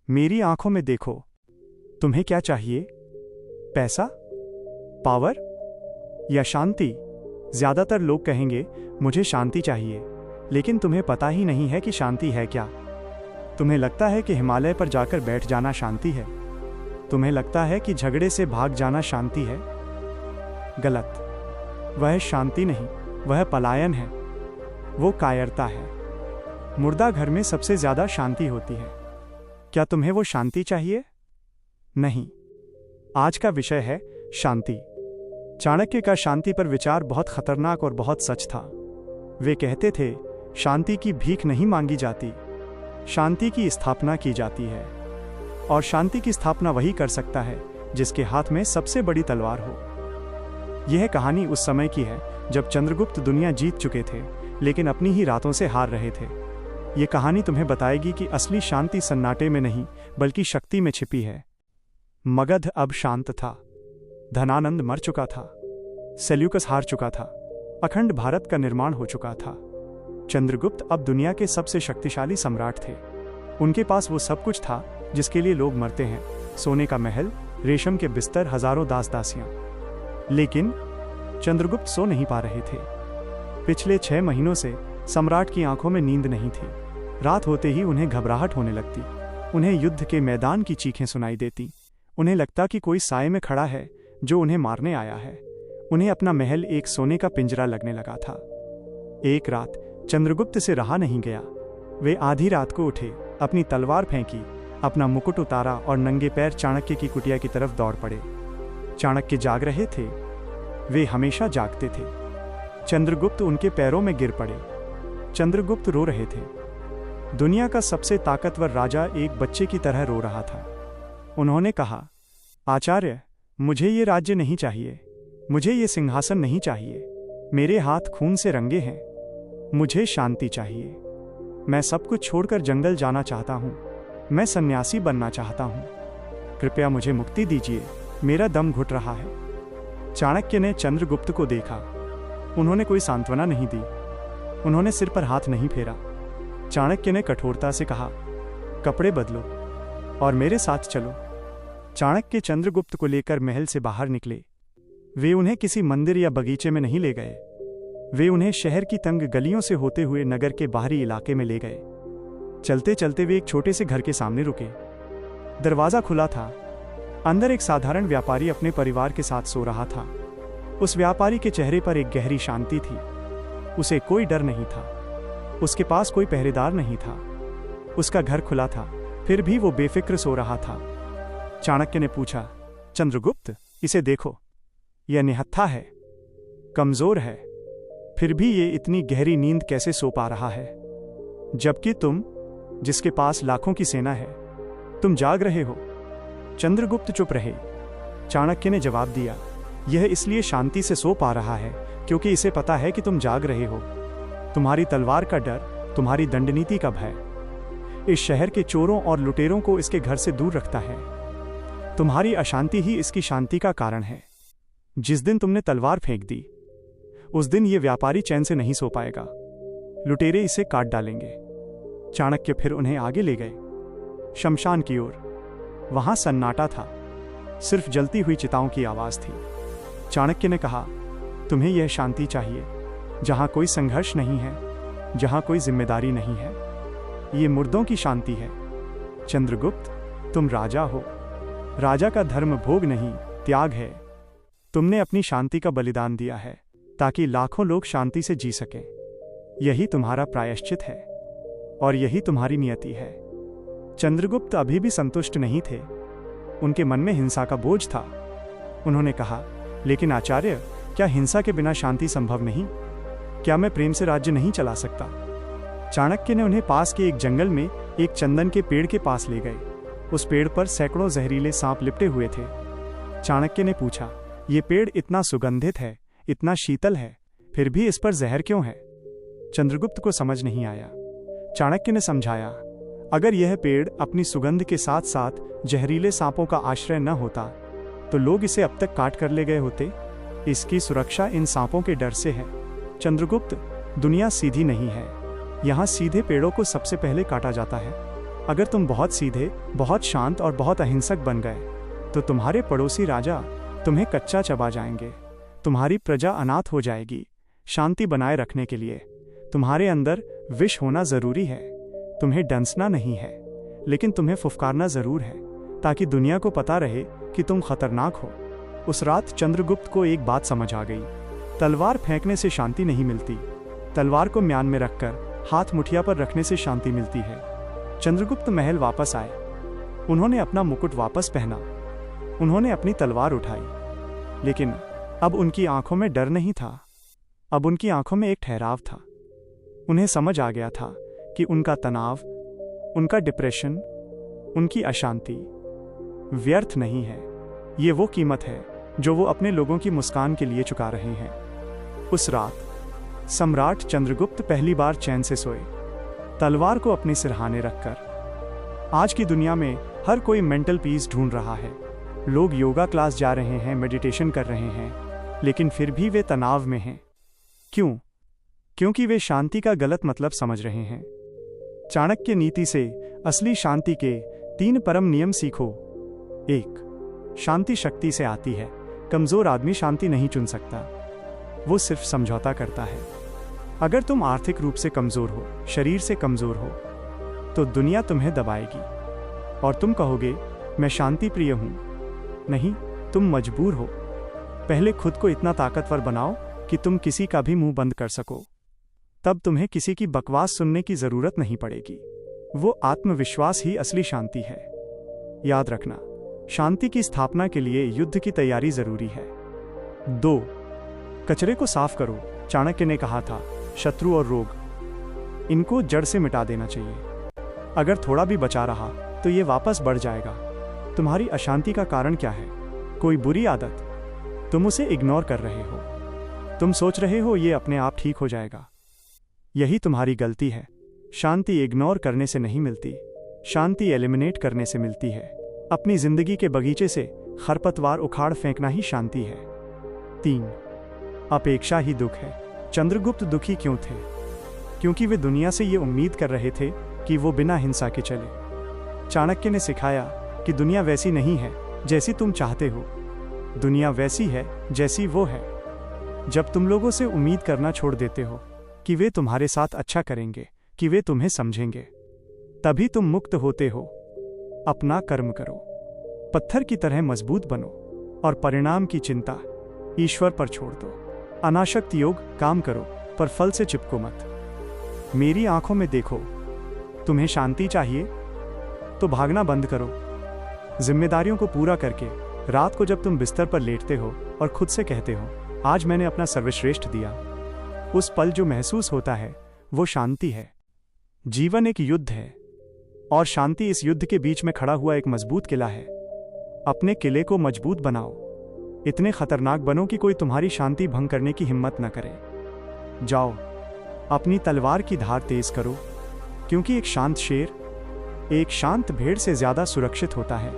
मेरी आंखों में देखो। तुम्हें क्या चाहिए? पैसा, पावर या शांति? ज्यादातर लोग कहेंगे मुझे शांति चाहिए, लेकिन तुम्हें पता ही नहीं है कि शांति है क्या। तुम्हें लगता है कि हिमालय पर जाकर बैठ जाना शांति है। तुम्हें लगता है कि झगड़े से भाग जाना शांति है। गलत। वह शांति नहीं, वह पलायन है, वो कायरता है। मुर्दा घर में सबसे ज्यादा शांति होती है। क्या तुम्हें वो शांति चाहिए? नहीं। आज का विषय है शांति। चाणक्य का शांति पर विचार बहुत खतरनाक और बहुत सच था। वे कहते थे, शांति की भीख नहीं मांगी जाती, शांति की स्थापना की जाती है। और शांति की स्थापना वही कर सकता है जिसके हाथ में सबसे बड़ी तलवार हो। यह कहानी उस समय की है जब चंद्रगुप्त दुनिया जीत चुके थे, लेकिन अपनी ही रातों से हार रहे थे। यह कहानी तुम्हें बताएगी कि असली शांति सन्नाटे में नहीं, बल्कि शक्ति में छिपी है। मगध अब शांत था। धनानंद मर चुका था। सेल्यूकस हार चुका था। अखंड भारत का निर्माण हो चुका था। चंद्रगुप्त अब दुनिया के सबसे शक्तिशाली सम्राट थे। उनके पास वो सब कुछ था जिसके लिए लोग मरते हैं, सोने का महल, रेशम के बिस्तर, हजारों दास दासियां। लेकिन चंद्रगुप्त सो नहीं पा रहे थे। पिछले 6 महीनों से सम्राट की आंखों में नींद नहीं थी। रात होते ही उन्हें घबराहट होने लगती। उन्हें युद्ध के मैदान की चीखें सुनाई देती। उन्हें लगता कि कोई साए में खड़ा है जो उन्हें मारने आया है। उन्हें अपना महल एक सोने का पिंजरा लगने लगा था। एक रात चंद्रगुप्त से रहा नहीं गया। वे आधी रात को उठे, अपनी तलवार फेंकी, अपना मुकुट उतारा और नंगे पैर चाणक्य की कुटिया की तरफ दौड़ पड़े। चाणक्य जाग रहे थे। वे हमेशा जागते थे। चंद्रगुप्त उनके पैरों में गिर पड़े। चंद्रगुप्त रो रहे थे। दुनिया का सबसे ताकतवर राजा एक बच्चे की तरह रो रहा था। उन्होंने कहा, आचार्य, मुझे ये राज्य नहीं चाहिए, मुझे ये सिंहासन नहीं चाहिए। मेरे हाथ खून से रंगे हैं। मुझे शांति चाहिए। मैं सब कुछ छोड़कर जंगल जाना चाहता हूँ। मैं सन्यासी बनना चाहता हूँ। कृपया मुझे मुक्ति दीजिए, मेरा दम घुट रहा है। चाणक्य ने चंद्रगुप्त को देखा। उन्होंने कोई सांत्वना नहीं दी। उन्होंने सिर पर हाथ नहीं फेरा। चाणक्य ने कठोरता से कहा, कपड़े बदलो और मेरे साथ चलो। चाणक्य चंद्रगुप्त को लेकर महल से बाहर निकले। वे उन्हें किसी मंदिर या बगीचे में नहीं ले गए। वे उन्हें शहर की तंग गलियों से होते हुए नगर के बाहरी इलाके में ले गए। चलते चलते वे एक छोटे से घर के सामने रुके। दरवाजा खुला था। अंदर एक साधारण व्यापारी अपने परिवार के साथ सो रहा था। उस व्यापारी के चेहरे पर एक गहरी शांति थी। उसे कोई डर नहीं था। उसके पास कोई पहरेदार नहीं था। उसका घर खुला था, फिर भी वो बेफिक्र सो रहा था। चाणक्य ने पूछा, चंद्रगुप्त, इसे देखो, यह निहत्था है, कमजोर है, फिर भी ये इतनी गहरी नींद कैसे सो पा रहा है? जबकि तुम, जिसके पास लाखों की सेना है, तुम जाग रहे हो। चंद्रगुप्त चुप रहे। चाणक्य ने जवाब दिया, यह इसलिए शांति से सो पा रहा है क्योंकि इसे पता है कि तुम जाग रहे हो। तुम्हारी तलवार का डर, तुम्हारी दंडनीति का भय इस शहर के चोरों और लुटेरों को इसके घर से दूर रखता है। तुम्हारी अशांति ही इसकी शांति का कारण है। जिस दिन तुमने तलवार फेंक दी, उस दिन ये व्यापारी चैन से नहीं सो पाएगा। लुटेरे इसे काट डालेंगे। चाणक्य फिर उन्हें आगे ले गए, शमशान की ओर। वहां सन्नाटा था, सिर्फ जलती हुई चिताओं की आवाज थी। चाणक्य ने कहा, तुम्हें यह शांति चाहिए जहां कोई संघर्ष नहीं है, जहां कोई जिम्मेदारी नहीं है। ये मुर्दों की शांति है। चंद्रगुप्त, तुम राजा हो। राजा का धर्म भोग नहीं, त्याग है। तुमने अपनी शांति का बलिदान दिया है ताकि लाखों लोग शांति से जी सकें। यही तुम्हारा प्रायश्चित है और यही तुम्हारी नियति है। चंद्रगुप्त अभी भी संतुष्ट नहीं थे। उनके मन में हिंसा का बोझ था। उन्होंने कहा, लेकिन आचार्य, क्या हिंसा के बिना शांति संभव नहीं? क्या मैं प्रेम से राज्य नहीं चला सकता? चाणक्य ने उन्हें पास के एक जंगल में एक चंदन के पेड़ के पास ले गए। उस पेड़ पर सैकड़ों जहरीले सांप लिपटे हुए थे। चाणक्य ने पूछा, ये पेड़ इतना सुगंधित है, इतना शीतल है, फिर भी इस पर जहर क्यों है? चंद्रगुप्त को समझ नहीं आया। चाणक्य ने समझाया, अगर यह पेड़ अपनी सुगंध के साथ साथ जहरीले सांपों का आश्रय न होता तो लोग इसे अब तक काट कर ले गए होते। इसकी सुरक्षा इन सांपों के डर से है। चंद्रगुप्त, दुनिया सीधी नहीं है। यहाँ सीधे पेड़ों को सबसे पहले काटा जाता है। अगर तुम बहुत सीधे, बहुत शांत और बहुत अहिंसक बन गए तो तुम्हारे पड़ोसी राजा तुम्हें कच्चा चबा जाएंगे। तुम्हारी प्रजा अनाथ हो जाएगी। शांति बनाए रखने के लिए तुम्हारे अंदर विष होना जरूरी है। तुम्हें डंसना नहीं है, लेकिन तुम्हें फुफकारना जरूर है, ताकि दुनिया को पता रहे कि तुम खतरनाक हो। उस रात चंद्रगुप्त को एक बात समझ आ गई। तलवार फेंकने से शांति नहीं मिलती, तलवार को म्यान में रखकर हाथ मुठिया पर रखने से शांति मिलती है। चंद्रगुप्त महल वापस आए। उन्होंने अपना मुकुट वापस पहना, उन्होंने अपनी तलवार उठाई, लेकिन अब उनकी आंखों में डर नहीं था। अब उनकी आंखों में एक ठहराव था। उन्हें समझ आ गया था कि उनका तनाव, उनका डिप्रेशन, उनकी अशांति व्यर्थ नहीं है। ये वो कीमत है जो वो अपने लोगों की मुस्कान के लिए चुका रहे हैं। उस रात सम्राट चंद्रगुप्त पहली बार चैन से सोए, तलवार को अपने सिरहाने रखकर। आज की दुनिया में हर कोई मेंटल पीस ढूंढ रहा है। लोग योगा क्लास जा रहे हैं, मेडिटेशन कर रहे हैं, लेकिन फिर भी वे तनाव में हैं। क्यों? क्योंकि वे शांति का गलत मतलब समझ रहे हैं। चाणक्य नीति से असली शांति के 3 परम नियम सीखो। 1. शांति शक्ति से आती है। कमजोर आदमी शांति नहीं चुन सकता, वो सिर्फ समझौता करता है। अगर तुम आर्थिक रूप से कमजोर हो, शरीर से कमजोर हो, तो दुनिया तुम्हें दबाएगी और तुम कहोगे मैं शांति प्रिय हूं। नहीं, तुम मजबूर हो। पहले खुद को इतना ताकतवर बनाओ कि तुम किसी का भी मुंह बंद कर सको। तब तुम्हें किसी की बकवास सुनने की जरूरत नहीं पड़ेगी। वो आत्मविश्वास ही असली शांति है। याद रखना, शांति की स्थापना के लिए युद्ध की तैयारी जरूरी है। 2. कचरे को साफ करो। चाणक्य ने कहा था, शत्रु और रोग, इनको जड़ से मिटा देना चाहिए। अगर थोड़ा भी बचा रहा तो ये वापस बढ़ जाएगा। तुम्हारी अशांति का कारण क्या है? कोई बुरी आदत? तुम उसे इग्नोर कर रहे हो। तुम सोच रहे हो ये अपने आप ठीक हो जाएगा। यही तुम्हारी गलती है। शांति इग्नोर करने से नहीं मिलती, शांति एलिमिनेट करने से मिलती है। अपनी जिंदगी के बगीचे से खरपतवार उखाड़ फेंकना ही शांति है। 3. अपेक्षा ही दुख है। चंद्रगुप्त दुखी क्यों थे? क्योंकि वे दुनिया से ये उम्मीद कर रहे थे कि वो बिना हिंसा के चले। चाणक्य ने सिखाया कि दुनिया वैसी नहीं है जैसी तुम चाहते हो, दुनिया वैसी है जैसी वो है। जब तुम लोगों से उम्मीद करना छोड़ देते हो कि वे तुम्हारे साथ अच्छा करेंगे, कि वे तुम्हें समझेंगे, तभी तुम मुक्त होते हो। अपना कर्म करो, पत्थर की तरह मजबूत बनो और परिणाम की चिंता ईश्वर पर छोड़ दो। अनासक्त योग काम करो, पर फल से चिपको मत। मेरी आंखों में देखो। तुम्हें शांति चाहिए तो भागना बंद करो। जिम्मेदारियों को पूरा करके रात को जब तुम बिस्तर पर लेटते हो और खुद से कहते हो, आज मैंने अपना सर्वश्रेष्ठ दिया, उस पल जो महसूस होता है वो शांति है। जीवन एक युद्ध है और शांति इस युद्ध के बीच में खड़ा हुआ एक मजबूत किला है। अपने किले को मजबूत बनाओ, इतने खतरनाक बनो कि कोई तुम्हारी शांति भंग करने की हिम्मत न करे। जाओ, अपनी तलवार की धार तेज करो, क्योंकि एक शांत शेर एक शांत भेड़ से ज्यादा सुरक्षित होता है।